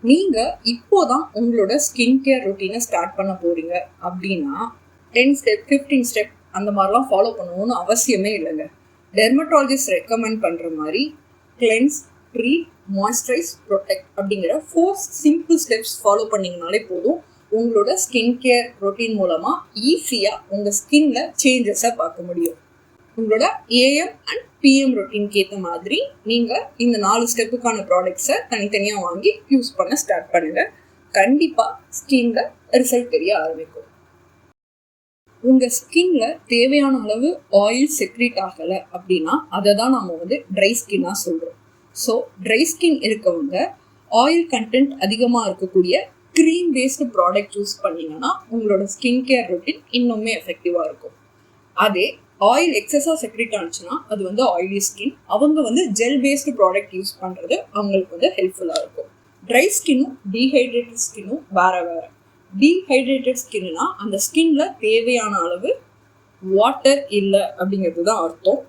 நீங்கள் இப்போதான் உங்களோட ஸ்கின் கேர் ரொட்டீனை ஸ்டார்ட் பண்ண போகிறீங்க அப்படின்னா 10 ஸ்டெப் 15 ஸ்டெப் அந்த மாதிரிலாம் ஃபாலோ பண்ணணும்னு அவசியமே இல்லைங்க. டெர்மட்டாலஜிஸ்ட் ரெக்கமெண்ட் பண்ணுற மாதிரி கிளென்ஸ், ட்ரீட், மாய்ஸ்சரைஸ், ப்ரொடெக்ட் அப்படிங்கிற 4 சிம்பிள் ஸ்டெப்ஸ் ஃபாலோ பண்ணிங்கனாலே போதும். உங்களோட ஸ்கின் கேர் ரொட்டீன் மூலமாக ஈஸியாக உங்கள் ஸ்கின்ல சேஞ்சஸை பார்க்க முடியும். உங்களோட ஏஎம் அண்ட் பிஎம் ரொட்டீனுக்கு ஏற்ற மாதிரி நீங்கள் இந்த 4 ஸ்டெப்புக்கான ப்ராடக்ட்ஸை தனித்தனியாக வாங்கி யூஸ் பண்ண ஸ்டார்ட் பண்ணுங்கள். கண்டிப்பாக ஸ்கின்ல ரிசல்ட் தெரிய ஆரம்பிக்கும். உங்கள் ஸ்கின்ல தேவையான அளவு ஆயில் செக்ரீட் ஆகலை அப்படின்னா அதை தான் நம்ம ட்ரை ஸ்கின்னாக சொல்கிறோம். ஸோ ட்ரை ஸ்கின் இருக்கவங்க ஆயில் கண்டென்ட் அதிகமாக இருக்கக்கூடிய க்ரீம் பேஸ்டு ப்ராடக்ட் யூஸ் பண்ணிங்கன்னா உங்களோட ஸ்கின் கேர் ரொட்டீன் இன்னுமே எஃபெக்டிவாக இருக்கும். அதே ஆயில் எக்ஸஸாக செக்ரேட் ஆனிச்சுன்னா அது ஆயிலி ஸ்கின், அவங்க ஜெல் பேஸ்டு ப்ராடக்ட் யூஸ் பண்ணுறது அவங்களுக்கு ஹெல்ப்ஃபுல்லாக இருக்கும். ட்ரை ஸ்கின்னும் டீஹைட்ரேட்டட் ஸ்கின்னும் வேறு வேறு. டீஹைட்ரேட்டட் ஸ்கின்னா அந்த ஸ்கின்ல தேவையான அளவு வாட்டர் இல்லை அப்படிங்கிறது தான் அர்த்தம்.